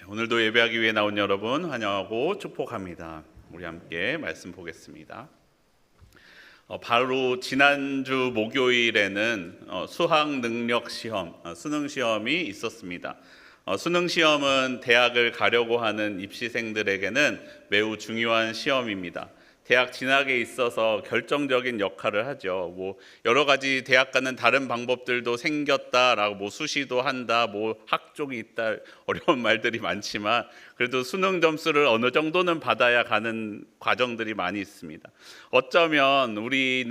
오늘도 예배하기 위해 나온 여러분 환영하고 축복합니다. 우리 함께 말씀 보겠습니다. 바로 지난주 목요일에는 수학 능력 시험, 수능 시험이 있었습니다. 수능 시험은 대학을 가려고 하는 입시생들에게는 매우 중요한 시험입니다. 대학 진학에 있어서 결정적인 역할을 하죠. 여러 가지 대학 가는 다른 방법들도 생겼다라고 수시도 한다, 학종이 있다, 어려운 말들이 많지만 그래도 수능 점수를 어느 정도는 받아야 가는 과정들이 많이 있습니다. 어쩌면 우리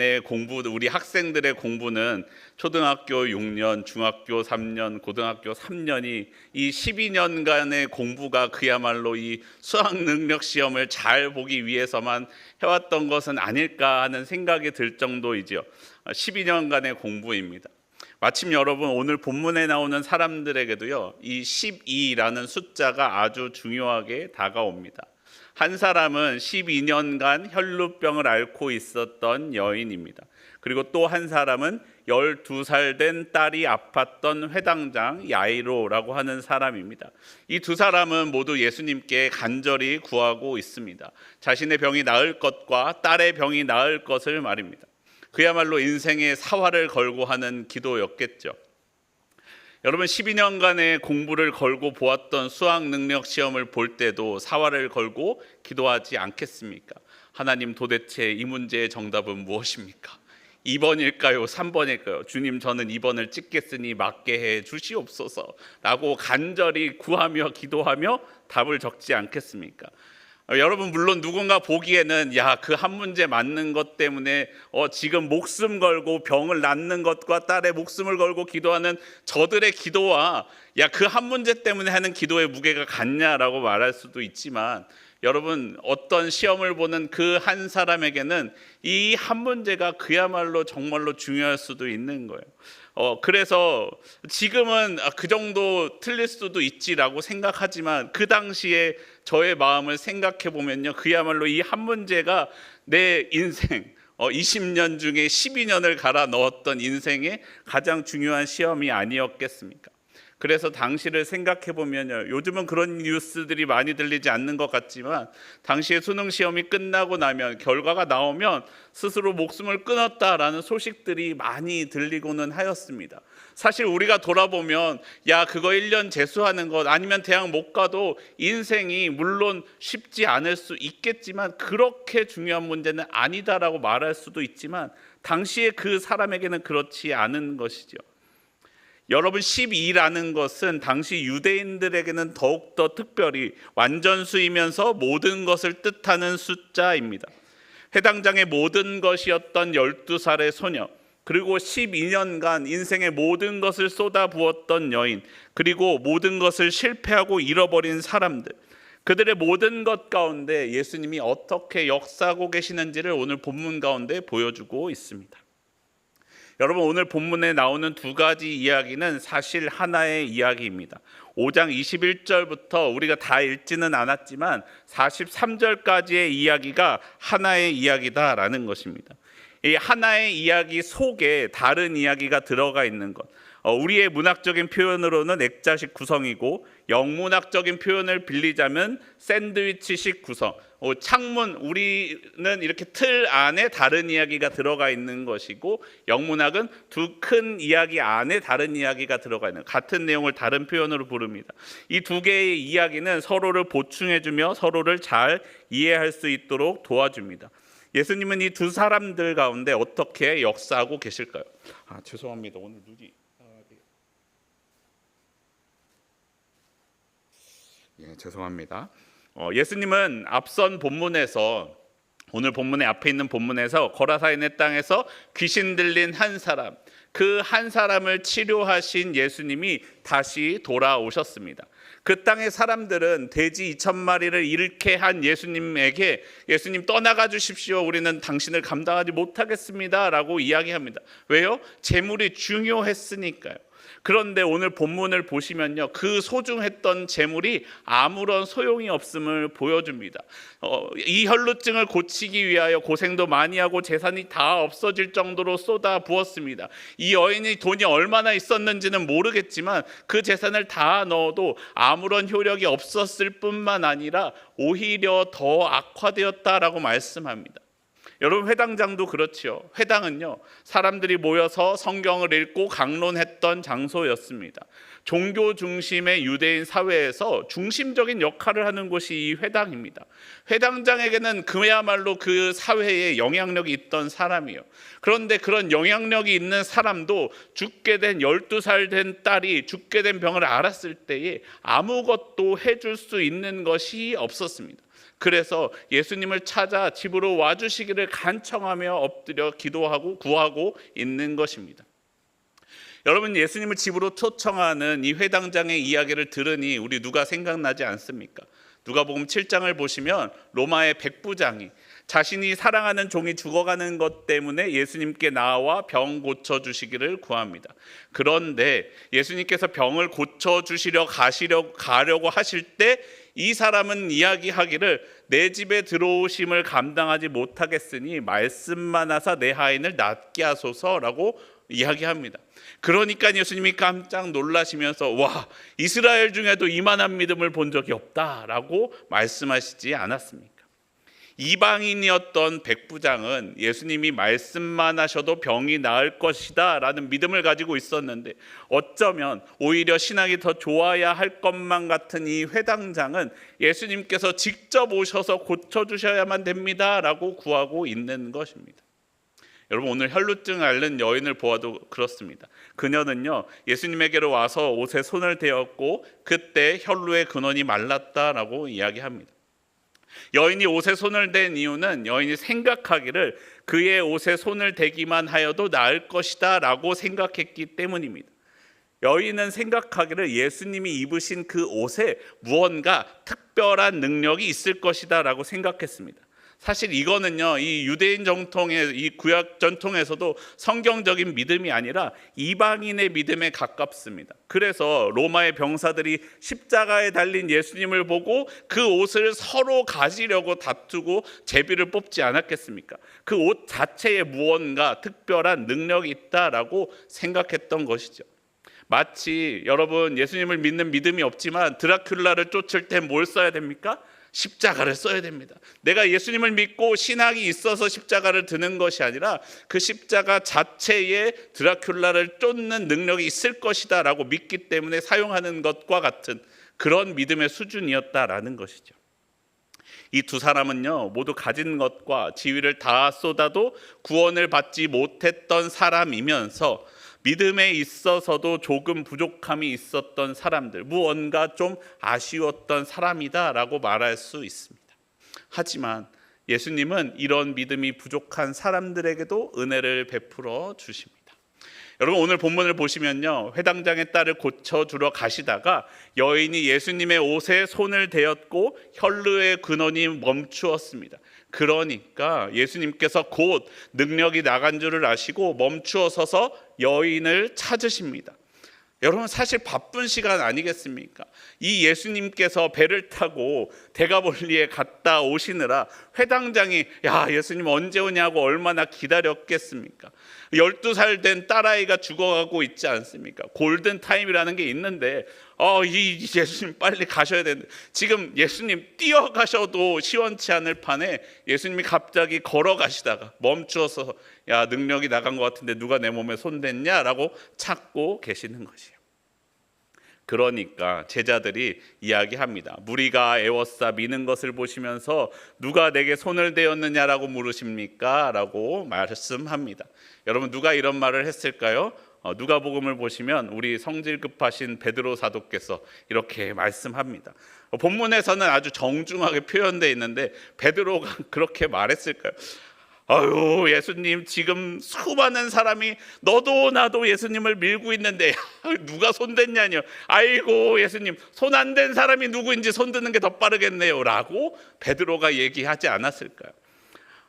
학생들의 공부는 초등학교 6년, 중학교 3년, 고등학교 3년이 이 12년간의 공부가 그야말로 이 수학 능력 시험을 잘 보기 위해서만 해왔던 것은 아닐까 하는 생각이 들 정도이죠. 12년간의 공부입니다. 마침 여러분 오늘 본문에 나오는 사람들에게도요, 이 12라는 숫자가 아주 중요하게 다가옵니다. 한 사람은 12년간 혈루병을 앓고 있었던 여인입니다. 그리고 또 한 사람은 12살 된 딸이 아팠던 회당장 야이로라고 하는 사람입니다. 이 두 사람은 모두 예수님께 간절히 구하고 있습니다. 자신의 병이 나을 것과 딸의 병이 나을 것을 말입니다. 그야말로 인생의 사활을 걸고 하는 기도였겠죠. 여러분 12년간의 공부를 걸고 보았던 수학 능력 시험을 볼 때도 사활을 걸고 기도하지 않겠습니까? 하나님, 도대체 이 문제의 정답은 무엇입니까? 2번일까요? 3번일까요? 주님, 저는 2번을 찍겠으니 맞게 해 주시옵소서 라고 간절히 구하며 기도하며 답을 적지 않겠습니까? 여러분 물론 누군가 보기에는 그 한 문제 맞는 것 때문에 지금 목숨 걸고 병을 낫는 것과 딸의 목숨을 걸고 기도하는 저들의 기도와 그 한 문제 때문에 하는 기도의 무게가 같냐라고 말할 수도 있지만, 여러분 어떤 시험을 보는 그 한 사람에게는 이 한 문제가 그야말로 정말로 중요할 수도 있는 거예요. 그래서 지금은 그 정도 틀릴 수도 있지라고 생각하지만 그 당시에 저의 마음을 생각해 보면요, 그야말로 이 한 문제가 내 인생 20년 중에 12년을 갈아 넣었던 인생의 가장 중요한 시험이 아니었겠습니까? 그래서 당시를 생각해 보면요, 요즘은 그런 뉴스들이 많이 들리지 않는 것 같지만 당시에 수능 시험이 끝나고 나면, 결과가 나오면 스스로 목숨을 끊었다라는 소식들이 많이 들리고는 하였습니다. 사실 우리가 돌아보면 그거 1년 재수하는 것, 아니면 대학 못 가도 인생이 물론 쉽지 않을 수 있겠지만 그렇게 중요한 문제는 아니다라고 말할 수도 있지만, 당시에 그 사람에게는 그렇지 않은 것이죠. 여러분 12라는 것은 당시 유대인들에게는 더욱더 특별히 완전수이면서 모든 것을 뜻하는 숫자입니다. 회당장의 모든 것이었던 12살의 소녀, 그리고 12년간 인생의 모든 것을 쏟아부었던 여인, 그리고 모든 것을 실패하고 잃어버린 사람들, 그들의 모든 것 가운데 예수님이 어떻게 역사하고 계시는지를 오늘 본문 가운데 보여주고 있습니다. 여러분 오늘 본문에 나오는 두 가지 이야기는 사실 하나의 이야기입니다. 5장 21절부터 우리가 다 읽지는 않았지만 43절까지의 이야기가 하나의 이야기다라는 것입니다. 이 하나의 이야기 속에 다른 이야기가 들어가 있는 것, 우리의 문학적인 표현으로는 액자식 구성이고 영문학적인 표현을 빌리자면 샌드위치식 구성, 창문, 우리는 이렇게 틀 안에 다른 이야기가 들어가 있는 것이고, 영문학은 두 큰 이야기 안에 다른 이야기가 들어가 있는, 같은 내용을 다른 표현으로 부릅니다. 이 두 개의 이야기는 서로를 보충해주며 서로를 잘 이해할 수 있도록 도와줍니다. 예수님은 이 두 사람들 가운데 어떻게 역사하고 계실까요? 죄송합니다. 오늘 눈이 죄송합니다. 예수님은 앞선 본문에서, 오늘 본문의 앞에 있는 본문에서 거라사인의 땅에서 귀신 들린 한 사람, 그 한 사람을 치료하신 예수님이 다시 돌아오셨습니다. 그 땅의 사람들은 돼지 2,000마리를 잃게 한 예수님에게 예수님 떠나가 주십시오, 우리는 당신을 감당하지 못하겠습니다 라고 이야기합니다. 왜요? 재물이 중요했으니까요. 그런데 오늘 본문을 보시면요, 그 소중했던 재물이 아무런 소용이 없음을 보여줍니다. 이 혈루증을 고치기 위하여 고생도 많이 하고 재산이 다 없어질 정도로 쏟아 부었습니다. 이 여인이 돈이 얼마나 있었는지는 모르겠지만 그 재산을 다 넣어도 아무런 효력이 없었을 뿐만 아니라 오히려 더 악화되었다라고 말씀합니다. 여러분, 회당장도 그렇지요. 회당은요, 사람들이 모여서 성경을 읽고 강론했던 장소였습니다. 종교 중심의 유대인 사회에서 중심적인 역할을 하는 곳이 이 회당입니다. 회당장에게는 그야말로 그 사회에 영향력이 있던 사람이요. 그런데 그런 영향력이 있는 사람도 죽게 된 12살 된 딸이 죽게 된 병을 알았을 때에 아무것도 해줄 수 있는 것이 없었습니다. 그래서 예수님을 찾아 집으로 와주시기를 간청하며 엎드려 기도하고 구하고 있는 것입니다. 여러분, 예수님을 집으로 초청하는 이 회당장의 이야기를 들으니 우리 누가 생각나지 않습니까? 누가복음 7장을 보시면 로마의 백부장이 자신이 사랑하는 종이 죽어가는 것 때문에 예수님께 나와 병 고쳐주시기를 구합니다. 그런데 예수님께서 병을 고쳐주시려 가려고 하실 때 이 사람은 이야기하기를 내 집에 들어오심을 감당하지 못하겠으니 말씀만 하사 내 하인을 낫게 하소서라고 이야기합니다. 그러니까 예수님이 깜짝 놀라시면서 와, 이스라엘 중에도 이만한 믿음을 본 적이 없다라고 말씀하시지 않았습니까? 이방인이었던 백부장은 예수님이 말씀만 하셔도 병이 나을 것이다 라는 믿음을 가지고 있었는데 어쩌면 오히려 신앙이 더 좋아야 할 것만 같은 이 회당장은 예수님께서 직접 오셔서 고쳐주셔야만 됩니다 라고 구하고 있는 것입니다. 여러분, 오늘 혈루증 앓는 여인을 보아도 그렇습니다. 그녀는요, 예수님에게로 와서 옷에 손을 대었고 그때 혈루의 근원이 말랐다라고 이야기합니다. 여인이 옷에 손을 댄 이유는 여인이 생각하기를 그의 옷에 손을 대기만 하여도 나을 것이다 라고 생각했기 때문입니다. 여인은 생각하기를 예수님이 입으신 그 옷에 무언가 특별한 능력이 있을 것이다 라고 생각했습니다. 사실 이거는요, 이 유대인 정통의 이 구약 전통에서도 성경적인 믿음이 아니라 이방인의 믿음에 가깝습니다. 그래서 로마의 병사들이 십자가에 달린 예수님을 보고 그 옷을 서로 가지려고 다투고 제비를 뽑지 않았겠습니까? 그 옷 자체에 무언가 특별한 능력이 있다라고 생각했던 것이죠. 마치 여러분, 예수님을 믿는 믿음이 없지만 드라큘라를 쫓을 때 뭘 써야 됩니까? 십자가를 써야 됩니다. 내가 예수님을 믿고 신앙이 있어서 십자가를 드는 것이 아니라 그 십자가 자체에 드라큘라를 쫓는 능력이 있을 것이다 라고 믿기 때문에 사용하는 것과 같은 그런 믿음의 수준이었다라는 것이죠. 이 두 사람은요, 모두 가진 것과 지위를 다 쏟아도 구원을 받지 못했던 사람이면서 믿음에 있어서도 조금 부족함이 있었던 사람들, 무언가 좀 아쉬웠던 사람이다라고 말할 수 있습니다. 하지만 예수님은 이런 믿음이 부족한 사람들에게도 은혜를 베풀어 주십니다. 여러분, 오늘 본문을 보시면요, 회당장의 딸을 고쳐주러 가시다가 여인이 예수님의 옷에 손을 대었고 혈루의 근원이 멈추었습니다. 그러니까 예수님께서 곧 능력이 나간 줄을 아시고 멈추어 서서 여인을 찾으십니다. 여러분, 사실 바쁜 시간 아니겠습니까? 이 예수님께서 배를 타고 대가볼리에 갔다 오시느라 회당장이 야, 예수님 언제 오냐고 얼마나 기다렸겠습니까? 12살 된 딸아이가 죽어가고 있지 않습니까? 골든타임이라는 게 있는데 이 예수님 빨리 가셔야 되는데 지금 예수님 뛰어가셔도 시원치 않을 판에 예수님이 갑자기 걸어가시다가 멈추어서 야, 능력이 나간 것 같은데 누가 내 몸에 손댔냐라고 찾고 계시는 것이에요. 그러니까 제자들이 이야기합니다. 무리가 에워싸 미는 것을 보시면서 누가 내게 손을 대었느냐라고 물으십니까? 라고 말씀합니다. 여러분, 누가 이런 말을 했을까요? 누가복음을 보시면 우리 성질 급하신 베드로 사도께서 이렇게 말씀합니다. 본문에서는 아주 정중하게 표현되어 있는데 베드로가 그렇게 말했을까요? 아유, 예수님, 지금 수많은 사람이 너도 나도 예수님을 밀고 있는데 누가 손댔냐뇨. 아이고, 예수님, 손 안 댄 사람이 누구인지 손 드는 게 더 빠르겠네요 라고 베드로가 얘기하지 않았을까요?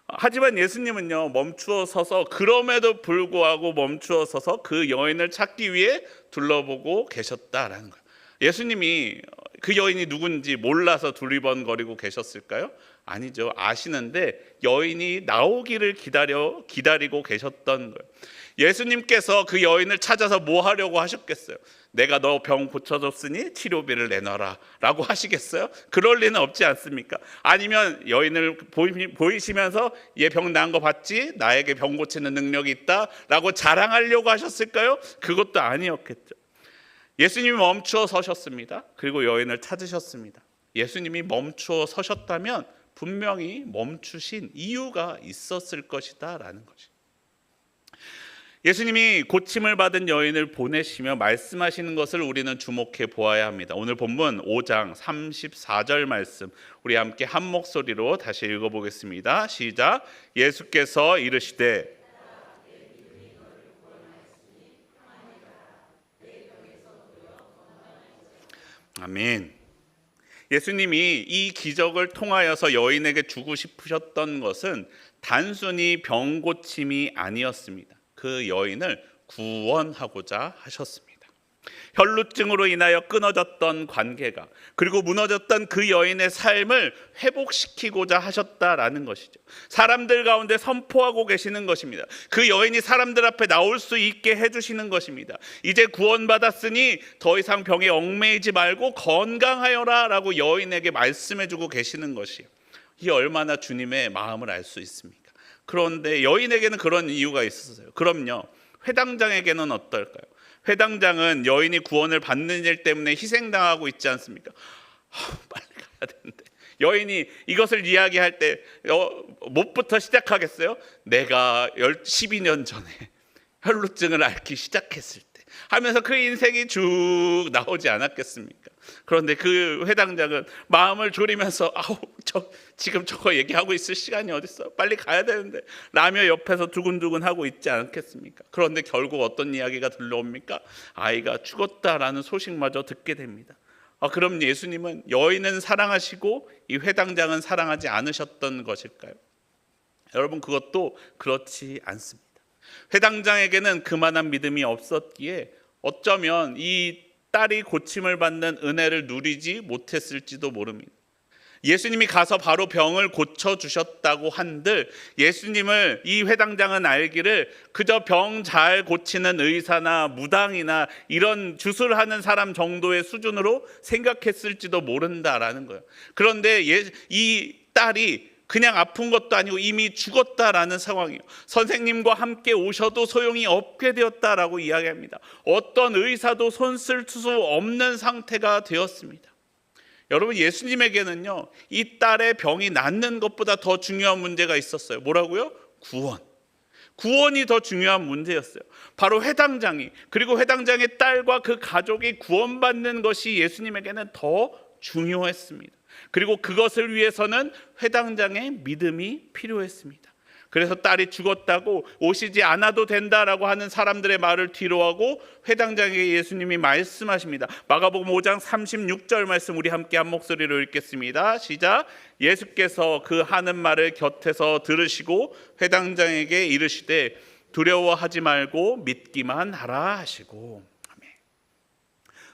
하지만 예수님은요, 멈추어 서서, 그럼에도 불구하고 멈추어 서서 그 여인을 찾기 위해 둘러보고 계셨다라는 거예요. 예수님이 그 여인이 누군지 몰라서 두리번거리고 계셨을까요? 아니죠. 아시는데 여인이 나오기를 기다리고 계셨던 거예요. 예수님께서 그 여인을 찾아서 뭐 하려고 하셨겠어요? 내가 너 병 고쳐줬으니 치료비를 내놔라 라고 하시겠어요? 그럴 리는 없지 않습니까? 아니면 여인을 보이시면서 얘 병 나은 거 봤지? 나에게 병 고치는 능력이 있다 라고 자랑하려고 하셨을까요? 그것도 아니었겠죠. 예수님이 멈추어 서셨습니다. 그리고 여인을 찾으셨습니다. 예수님이 멈추어 서셨다면 분명히 멈추신 이유가 있었을 것이다 라는 것이. 예수님이 고침을 받은 여인을 보내시며 말씀하시는 것을 우리는 주목해 보아야 합니다. 오늘 본문 5장 34절 말씀 우리 함께 한 목소리로 다시 읽어보겠습니다. 시작. 예수께서 이르시되 아멘. 예수님이 이 기적을 통하여서 여인에게 주고 싶으셨던 것은 단순히 병 고침이 아니었습니다. 그 여인을 구원하고자 하셨습니다. 혈루증으로 인하여 끊어졌던 관계가, 그리고 무너졌던 그 여인의 삶을 회복시키고자 하셨다라는 것이죠. 사람들 가운데 선포하고 계시는 것입니다. 그 여인이 사람들 앞에 나올 수 있게 해주시는 것입니다. 이제 구원받았으니 더 이상 병에 얽매이지 말고 건강하여라 라고 여인에게 말씀해주고 계시는 것이에요. 이 얼마나 주님의 마음을 알 수 있습니까? 그런데 여인에게는 그런 이유가 있었어요. 그럼요, 회당장에게는 어떨까요? 회당장은 여인이 구원을 받는 일 때문에 희생당하고 있지 않습니까? 빨리 가야 되는데. 여인이 이것을 이야기할 때 뭐부터 시작하겠어요? 내가 12년 전에 혈루증을 앓기 시작했을 때 하면서 그 인생이 쭉 나오지 않았겠습니까? 그런데 그 회당장은 마음을 졸이면서 지금 저거 얘기하고 있을 시간이 어딨어? 빨리 가야 되는데 라며 옆에서 두근두근 하고 있지 않겠습니까? 그런데 결국 어떤 이야기가 들려옵니까? 아이가 죽었다라는 소식마저 듣게 됩니다. 그럼 예수님은 여인은 사랑하시고 이 회당장은 사랑하지 않으셨던 것일까요? 여러분, 그것도 그렇지 않습니다. 회당장에게는 그만한 믿음이 없었기에 어쩌면 이 딸이 고침을 받는 은혜를 누리지 못했을지도 모릅니다. 예수님이 가서 바로 병을 고쳐주셨다고 한들 예수님을 이 회당장은 알기를 그저 병 잘 고치는 의사나 무당이나 이런 주술하는 사람 정도의 수준으로 생각했을지도 모른다라는 거예요. 그런데 이 딸이 그냥 아픈 것도 아니고 이미 죽었다라는 상황이에요. 선생님과 함께 오셔도 소용이 없게 되었다라고 이야기합니다. 어떤 의사도 손 쓸 수 없는 상태가 되었습니다. 여러분, 예수님에게는요, 이 딸의 병이 낫는 것보다 더 중요한 문제가 있었어요. 뭐라고요? 구원이 더 중요한 문제였어요. 바로 회당장이, 그리고 회당장의 딸과 그 가족이 구원받는 것이 예수님에게는 더 중요했습니다. 그리고 그것을 위해서는 회당장의 믿음이 필요했습니다. 그래서 딸이 죽었다고 오시지 않아도 된다라고 하는 사람들의 말을 뒤로하고 회당장에게 예수님이 말씀하십니다. 마가복음 5장 36절 말씀 우리 함께 한 목소리로 읽겠습니다. 시작. 예수께서 그 하는 말을 곁에서 들으시고 회당장에게 이르시되 두려워하지 말고 믿기만 하라 하시고. 아멘.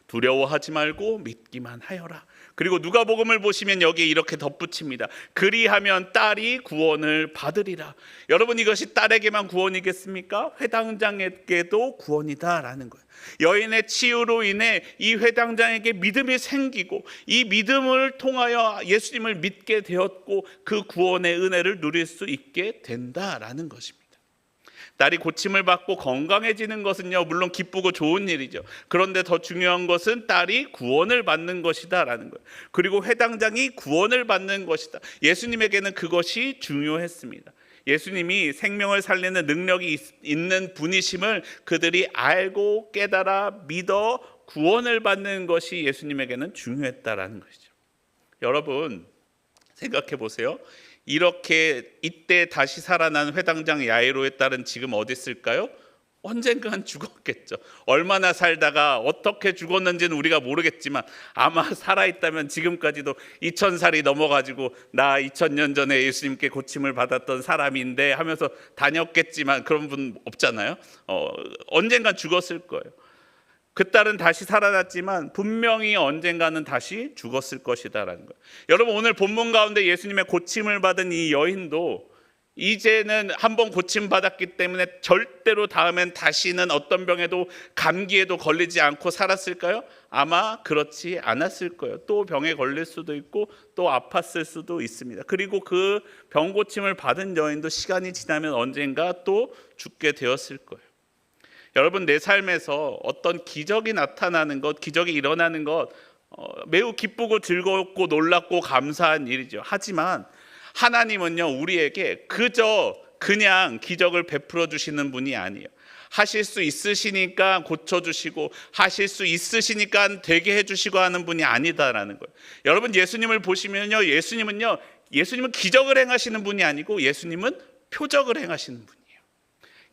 두려워하지 말고 믿기만 하여라. 그리고 누가복음을 보시면 여기에 이렇게 덧붙입니다. 그리하면 딸이 구원을 받으리라. 여러분, 이것이 딸에게만 구원이겠습니까? 회당장에게도 구원이다라는 거예요. 여인의 치유로 인해 이 회당장에게 믿음이 생기고 이 믿음을 통하여 예수님을 믿게 되었고 그 구원의 은혜를 누릴 수 있게 된다라는 것입니다. 딸이 고침을 받고 건강해지는 것은요, 물론 기쁘고 좋은 일이죠. 그런데 더 중요한 것은 딸이 구원을 받는 것이다라는 거예요. 그리고 회당장이 구원을 받는 것이다. 예수님에게는 그것이 중요했습니다. 예수님이 생명을 살리는 능력이 있는 분이심을 그들이 알고 깨달아 믿어 구원을 받는 것이 예수님에게는 중요했다라는 것이죠. 여러분, 생각해 보세요. 이렇게 이때 다시 살아난 회당장 야이로의 딸은 지금 어디 있을까요? 언젠간 죽었겠죠. 얼마나 살다가 어떻게 죽었는지는 우리가 모르겠지만 아마 살아있다면 지금까지도 2000살이 넘어가지고 나 2000년 전에 예수님께 고침을 받았던 사람인데 하면서 다녔겠지만 그런 분 없잖아요. 언젠간 죽었을 거예요. 그 딸은 다시 살아났지만 분명히 언젠가는 다시 죽었을 것이다라는 거예요. 여러분, 오늘 본문 가운데 예수님의 고침을 받은 이 여인도 이제는 한번 고침 받았기 때문에 절대로 다음엔 다시는 어떤 병에도, 감기에도 걸리지 않고 살았을까요? 아마 그렇지 않았을 거예요. 또 병에 걸릴 수도 있고 또 아팠을 수도 있습니다. 그리고 그 병 고침을 받은 여인도 시간이 지나면 언젠가 또 죽게 되었을 거예요. 여러분, 내 삶에서 어떤 기적이 나타나는 것, 기적이 일어나는 것, 매우 기쁘고 즐겁고 놀랍고 감사한 일이죠. 하지만 하나님은요, 우리에게 그냥 기적을 베풀어 주시는 분이 아니에요. 하실 수 있으시니까 고쳐주시고, 하실 수 있으시니까 되게 해주시고 하는 분이 아니다라는 거예요. 여러분, 예수님을 보시면요, 예수님은 기적을 행하시는 분이 아니고 예수님은 표적을 행하시는 분이에요.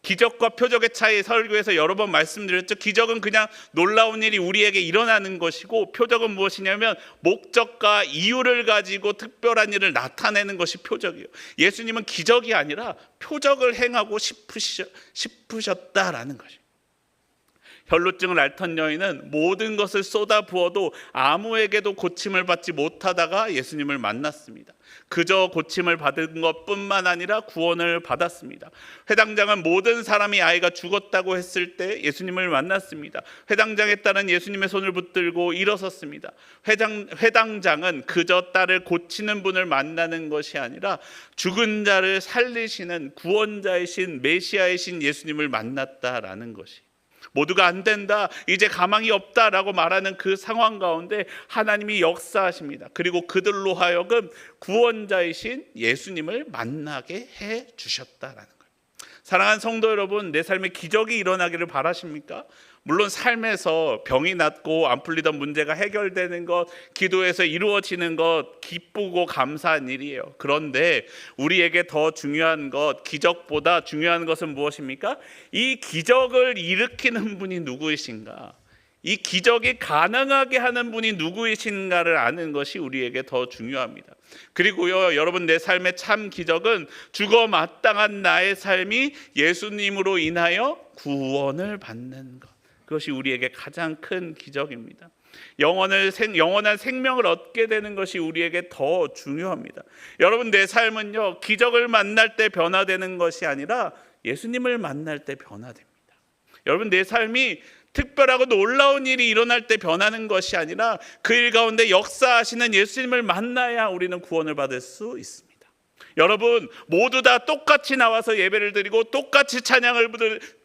기적과 표적의 차이, 설교에서 여러 번 말씀드렸죠. 기적은 그냥 놀라운 일이 우리에게 일어나는 것이고, 표적은 무엇이냐면 목적과 이유를 가지고 특별한 일을 나타내는 것이 표적이에요. 예수님은 기적이 아니라 표적을 행하고 싶으셨다라는 것이에요. 혈루증을 앓던 여인은 모든 것을 쏟아 부어도 아무에게도 고침을 받지 못하다가 예수님을 만났습니다. 그저 고침을 받은 것뿐만 아니라 구원을 받았습니다. 회당장은 모든 사람이 아이가 죽었다고 했을 때 예수님을 만났습니다. 회당장의 딸은 예수님의 손을 붙들고 일어섰습니다. 회당장은 그저 딸을 고치는 분을 만나는 것이 아니라 죽은 자를 살리시는 구원자이신 메시아이신 예수님을 만났다라는 것이, 모두가 안 된다, 이제 가망이 없다라고 말하는 그 상황 가운데 하나님이 역사하십니다. 그리고 그들로 하여금 구원자이신 예수님을 만나게 해 주셨다라는 거예요. 사랑하는 성도 여러분, 내 삶에 기적이 일어나기를 바라십니까? 물론 삶에서 병이 낫고 안 풀리던 문제가 해결되는 것, 기도에서 이루어지는 것, 기쁘고 감사한 일이에요. 그런데 우리에게 더 중요한 것, 기적보다 중요한 것은 무엇입니까? 이 기적을 일으키는 분이 누구이신가? 이 기적이 가능하게 하는 분이 누구이신가를 아는 것이 우리에게 더 중요합니다. 그리고요, 여러분, 내 삶의 참 기적은 죽어 마땅한 나의 삶이 예수님으로 인하여 구원을 받는 것, 그것이 우리에게 가장 큰 기적입니다. 영원한 생명을 얻게 되는 것이 우리에게 더 중요합니다. 여러분, 내 삶은요, 기적을 만날 때 변화되는 것이 아니라 예수님을 만날 때 변화됩니다. 여러분, 내 삶이 특별하고 놀라운 일이 일어날 때 변하는 것이 아니라 그 일 가운데 역사하시는 예수님을 만나야 우리는 구원을 받을 수 있습니다. 여러분, 모두 다 똑같이 나와서 예배를 드리고 똑같이 찬양을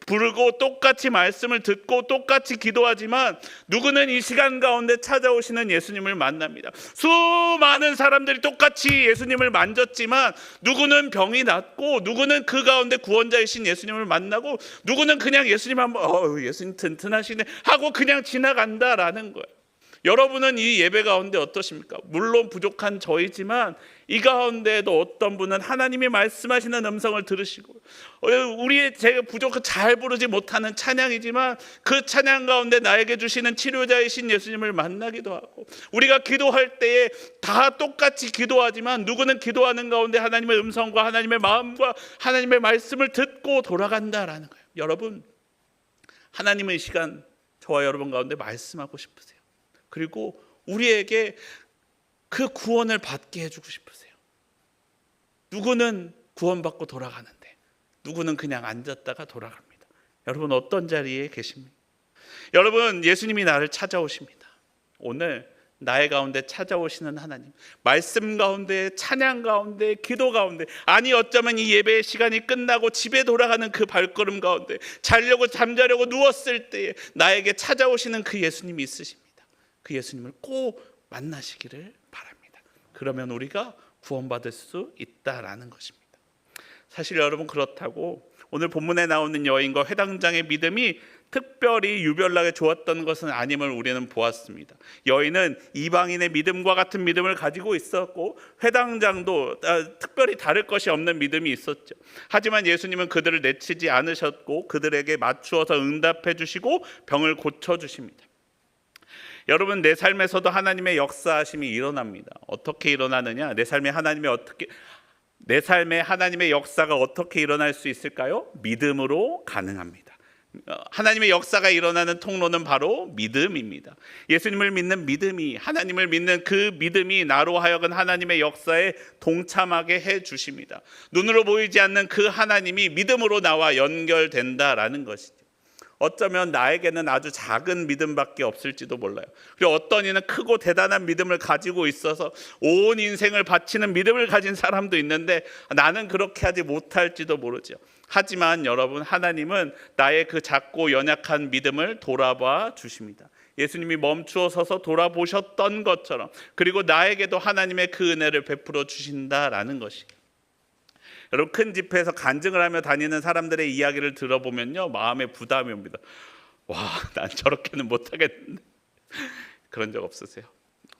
부르고 똑같이 말씀을 듣고 똑같이 기도하지만 누구는 이 시간 가운데 찾아오시는 예수님을 만납니다. 수많은 사람들이 똑같이 예수님을 만졌지만 누구는 병이 낫고, 누구는 그 가운데 구원자이신 예수님을 만나고, 누구는 그냥 예수님 한번 예수님 튼튼하시네 하고 그냥 지나간다라는 거예요. 여러분은 이 예배 가운데 어떠십니까? 물론 부족한 저이지만 이 가운데에도 어떤 분은 하나님이 말씀하시는 음성을 들으시고, 제가 부족한 잘 부르지 못하는 찬양이지만 그 찬양 가운데 나에게 주시는 치료자이신 예수님을 만나기도 하고, 우리가 기도할 때에 다 똑같이 기도하지만 누구는 기도하는 가운데 하나님의 음성과 하나님의 마음과 하나님의 말씀을 듣고 돌아간다라는 거예요. 여러분, 하나님은 이 시간 저와 여러분 가운데 말씀하고 싶으세요. 그리고 우리에게 그 구원을 받게 해주고 싶으세요. 누구는 구원받고 돌아가는데 누구는 그냥 앉았다가 돌아갑니다. 여러분, 어떤 자리에 계십니까? 여러분, 예수님이 나를 찾아오십니다. 오늘 나의 가운데 찾아오시는 하나님, 말씀 가운데, 찬양 가운데, 기도 가운데, 아니 어쩌면 이 예배의 시간이 끝나고 집에 돌아가는 그 발걸음 가운데, 잠자려고 누웠을 때에 나에게 찾아오시는 그 예수님이 있으십니다. 그 예수님을 꼭 만나시기를 바랍니다. 그러면 우리가 구원받을 수 있다라는 것입니다. 사실 여러분, 그렇다고 오늘 본문에 나오는 여인과 회당장의 믿음이 특별히 유별나게 좋았던 것은 아님을 우리는 보았습니다. 여인은 이방인의 믿음과 같은 믿음을 가지고 있었고, 회당장도 특별히 다를 것이 없는 믿음이 있었죠. 하지만 예수님은 그들을 내치지 않으셨고 그들에게 맞추어서 응답해 주시고 병을 고쳐 주십니다. 여러분, 내 삶에서도 하나님의 역사하심이 일어납니다. 어떻게 일어나느냐? 내 삶에 하나님의 역사가 어떻게 일어날 수 있을까요? 믿음으로 가능합니다. 하나님의 역사가 일어나는 통로는 바로 믿음입니다. 예수님을 믿는 믿음이, 하나님을 믿는 그 믿음이 나로 하여금 하나님의 역사에 동참하게 해 주십니다. 눈으로 보이지 않는 그 하나님이 믿음으로 나와 연결된다라는 것이죠. 어쩌면 나에게는 아주 작은 믿음밖에 없을지도 몰라요. 그리고 어떤 이는 크고 대단한 믿음을 가지고 있어서 온 인생을 바치는 믿음을 가진 사람도 있는데 나는 그렇게 하지 못할지도 모르죠. 하지만 여러분, 하나님은 나의 그 작고 연약한 믿음을 돌아봐 주십니다. 예수님이 멈추어 서서 돌아보셨던 것처럼, 그리고 나에게도 하나님의 그 은혜를 베풀어 주신다라는 것이에요. 여러분, 큰 집회에서 간증을 하며 다니는 사람들의 이야기를 들어보면요, 마음에 부담이 옵니다. 와, 난 저렇게는 못하겠는데. 그런 적 없으세요?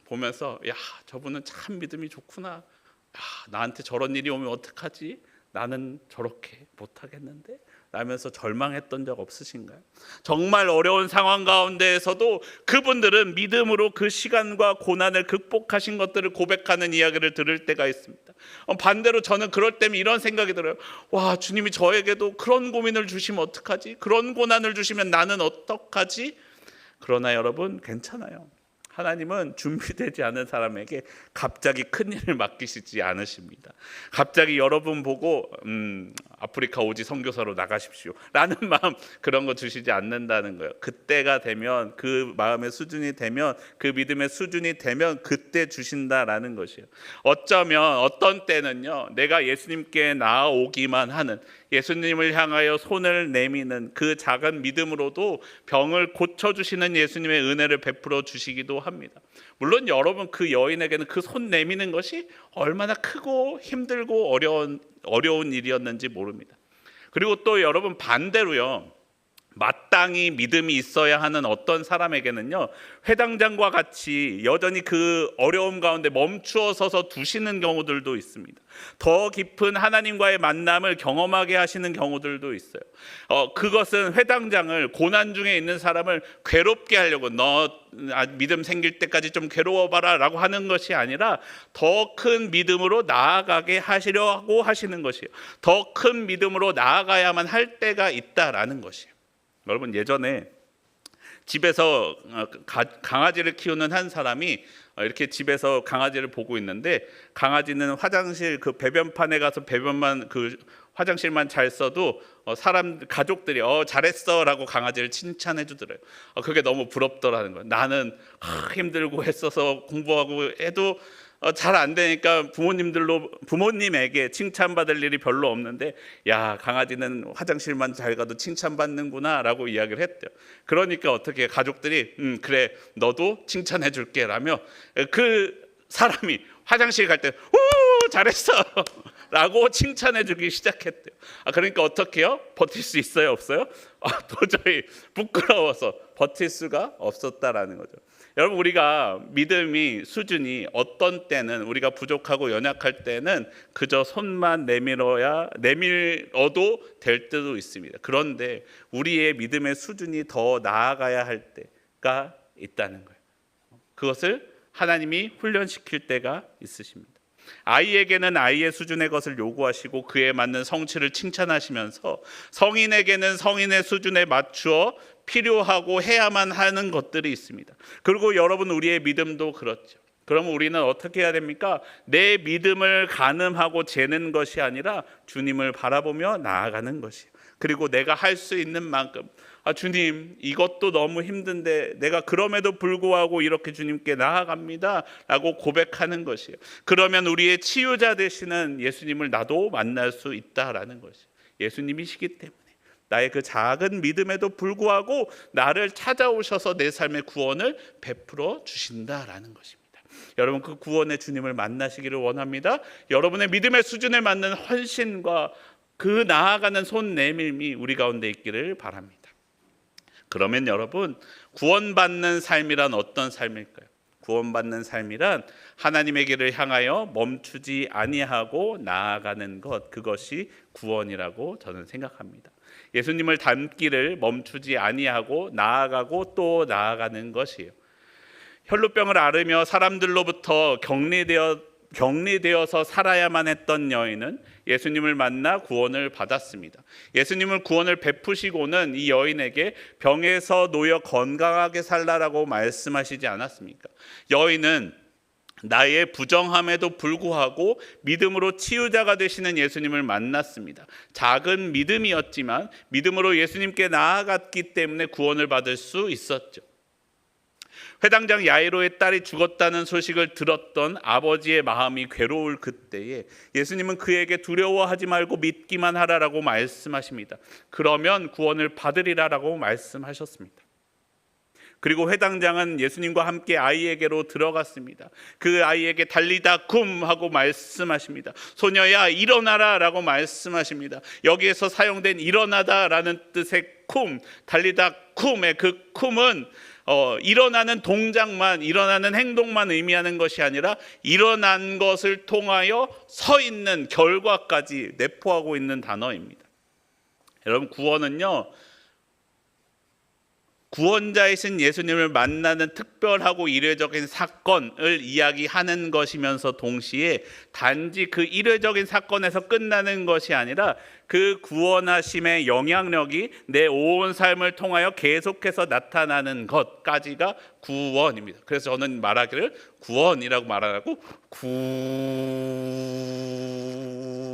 보면서 야, 저분은 참 믿음이 좋구나. 야, 나한테 저런 일이 오면 어떡하지? 나는 저렇게 못하겠는데? 라면서 절망했던 적 없으신가요? 정말 어려운 상황 가운데에서도 그분들은 믿음으로 그 시간과 고난을 극복하신 것들을 고백하는 이야기를 들을 때가 있습니다. 반대로 저는 그럴 때면 이런 생각이 들어요. 와, 주님이 저에게도 그런 고민을 주시면 어떡하지? 그런 고난을 주시면 나는 어떡하지? 그러나 여러분, 괜찮아요. 하나님은 준비되지 않은 사람에게 갑자기 큰 일을 맡기시지 않으십니다. 갑자기 여러분 보고 아프리카 오지 선교사로 나가십시오 라는 마음, 그런 거 주시지 않는다는 거예요. 그때가 되면, 그 마음의 수준이 되면, 그 믿음의 수준이 되면 그때 주신다라는 것이에요. 어쩌면 어떤 때는요, 내가 예수님께 나아오기만 하는, 예수님을 향하여 손을 내미는 그 작은 믿음으로도 병을 고쳐주시는 예수님의 은혜를 베풀어 주시기도 합니다. 물론 여러분, 그 여인에게는 그 손 내미는 것이 얼마나 크고 힘들고 어려운 일이었는지 모릅니다. 그리고 또 여러분, 반대로요, 마땅히 믿음이 있어야 하는 어떤 사람에게는요, 회당장과 같이 여전히 그 어려움 가운데 멈추어 서서 두시는 경우들도 있습니다. 더 깊은 하나님과의 만남을 경험하게 하시는 경우들도 있어요. 그것은 회당장을, 고난 중에 있는 사람을 괴롭게 하려고, 너 믿음 생길 때까지 좀 괴로워봐라 라고 하는 것이 아니라 더 큰 믿음으로 나아가게 하시려고 하시는 것이에요. 더 큰 믿음으로 나아가야만 할 때가 있다라는 것이에요. 여러분, 예전에 집에서 강아지를 키우는 한 사람이 이렇게 집에서 강아지를 보고 있는데, 강아지는 화장실 그 배변판에 가서 배변만, 그 화장실만 잘 써도 가족들이 잘했어라고 강아지를 칭찬해 주더래요. 그게 너무 부럽더라는 거예요. 나는 힘들고 했어서 공부하고 해도 잘 안 되니까 부모님에게 칭찬받을 일이 별로 없는데, 야, 강아지는 화장실만 잘 가도 칭찬받는구나 라고 이야기를 했대요. 그러니까 어떻게 가족들이 그래, 너도 칭찬해 줄게 라며 그 사람이 화장실 갈 때 잘했어 라고 칭찬해 주기 시작했대요. 그러니까 어떻게 해요? 버틸 수 있어요, 없어요? 도저히 부끄러워서 버틸 수가 없었다라는 거죠. 여러분, 우리가 믿음이 수준이 어떤 때는, 우리가 부족하고 연약할 때는 그저 손만 내밀어도 될 때도 있습니다. 그런데 우리의 믿음의 수준이 더 나아가야 할 때가 있다는 거예요. 그것을 하나님이 훈련시킬 때가 있으십니다. 아이에게는 아이의 수준의 것을 요구하시고 그에 맞는 성취를 칭찬하시면서, 성인에게는 성인의 수준에 맞추어 필요하고 해야만 하는 것들이 있습니다. 그리고 여러분, 우리의 믿음도 그렇죠. 그러면 우리는 어떻게 해야 됩니까? 내 믿음을 가늠하고 재는 것이 아니라 주님을 바라보며 나아가는 것이에요. 그리고 내가 할 수 있는 만큼, 주님, 이것도 너무 힘든데 내가 그럼에도 불구하고 이렇게 주님께 나아갑니다 라고 고백하는 것이에요. 그러면 우리의 치유자 되시는 예수님을 나도 만날 수 있다라는 것이에요. 예수님이시기 때문에 나의 그 작은 믿음에도 불구하고 나를 찾아오셔서 내 삶의 구원을 베풀어 주신다라는 것입니다. 여러분, 그 구원의 주님을 만나시기를 원합니다. 여러분의 믿음의 수준에 맞는 헌신과 그 나아가는 손 내밀미 우리 가운데 있기를 바랍니다. 그러면 여러분, 구원받는 삶이란 어떤 삶일까요? 구원받는 삶이란 하나님의 길을 향하여 멈추지 아니하고 나아가는 것, 그것이 구원이라고 저는 생각합니다. 예수님을 닮기를 멈추지 아니하고 나아가고 또 나아가는 것이에요. 혈루병을 앓으며 사람들로부터 격리되어 격리되어서 살아야만 했던 여인은 예수님을 만나 구원을 받았습니다. 예수님은 구원을 베푸시고는 이 여인에게 병에서 놓여 건강하게 살라라고 말씀하시지 않았습니까? 여인은 나의 부정함에도 불구하고 믿음으로 치유자가 되시는 예수님을 만났습니다. 작은 믿음이었지만 믿음으로 예수님께 나아갔기 때문에 구원을 받을 수 있었죠. 회당장 야이로의 딸이 죽었다는 소식을 들었던 아버지의 마음이 괴로울 그때에 예수님은 그에게 두려워하지 말고 믿기만 하라라고 말씀하십니다. 그러면 구원을 받으리라라고 말씀하셨습니다. 그리고 회당장은 예수님과 함께 아이에게로 들어갔습니다. 그 아이에게 달리다 쿰 하고 말씀하십니다. 소녀야 일어나라 라고 말씀하십니다. 여기에서 사용된 일어나다라는 뜻의 쿰, 달리다 쿰의 그 쿰은 일어나는 동작만, 일어나는 행동만 의미하는 것이 아니라 일어난 것을 통하여 서 있는 결과까지 내포하고 있는 단어입니다. 여러분, 구원은요, 구원자이신 예수님을 만나는 특별하고 이례적인 사건을 이야기하는 것이면서 동시에 단지 그 이례적인 사건에서 끝나는 것이 아니라 그 구원하심의 영향력이 내 온 삶을 통하여 계속해서 나타나는 것까지가 구원입니다. 그래서 저는 말하기를 구원이라고 말하고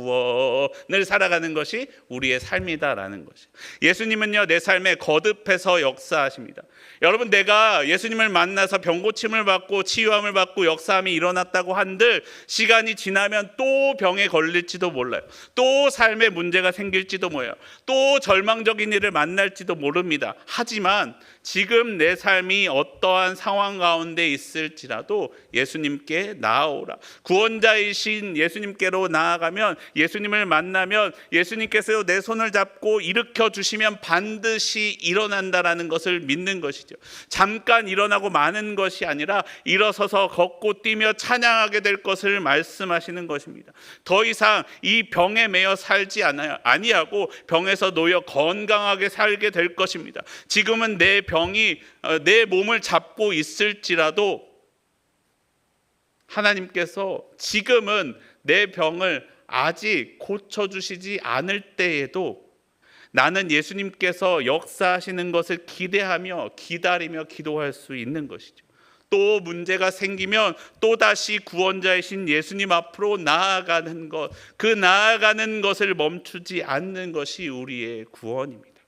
구원을 살아가는 것이 우리의 삶이다라는 것이. 예수님은요, 내 삶에 거듭해서 역사하십니다. 여러분, 내가 예수님을 만나서 병고침을 받고 치유함을 받고 역사함이 일어났다고 한들 시간이 지나면 또 병에 걸릴지도 몰라요. 또 삶에 문제가 생길지도 몰라요. 또 절망적인 일을 만날지도 모릅니다. 하지만 지금 내 삶이 어떠한 상황 가운데 있을지라도 예수님께 나아오라. 구원자이신 예수님께로 나아가면, 예수님을 만나면 예수님께서 내 손을 잡고 일으켜 주시면 반드시 일어난다라는 것을 믿는 것이죠. 잠깐 일어나고 마는 것이 아니라 일어서서 걷고 뛰며 찬양하게 될 것을 말씀하시는 것입니다. 더 이상 이 병에 매여 살지 아니하고 병에서 놓여 건강하게 살게 될 것입니다. 지금은 내 병이 내 몸을 잡고 있을지라도 하나님께서 지금은 내 병을 아직 고쳐주시지 않을 때에도 나는 예수님께서 역사하시는 것을 기대하며 기다리며 기도할 수 있는 것이죠. 또 문제가 생기면 또다시 구원자이신 예수님 앞으로 나아가는 것, 그 나아가는 것을 멈추지 않는 것이 우리의 구원입니다.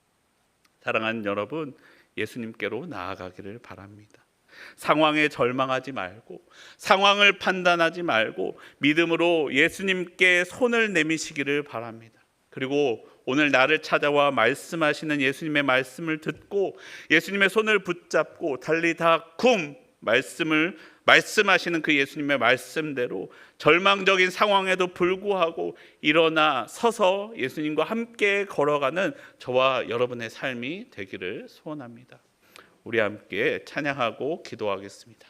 사랑하는 여러분, 예수님께로 나아가기를 바랍니다. 상황에 절망하지 말고, 상황을 판단하지 말고 믿음으로 예수님께 손을 내미시기를 바랍니다. 그리고 오늘 나를 찾아와 말씀하시는 예수님의 말씀을 듣고 예수님의 손을 붙잡고 달리다 쿰 말씀하시는 그 예수님의 말씀대로 절망적인 상황에도 불구하고 일어나 서서 예수님과 함께 걸어가는 저와 여러분의 삶이 되기를 소원합니다. 우리 함께 찬양하고 기도하겠습니다.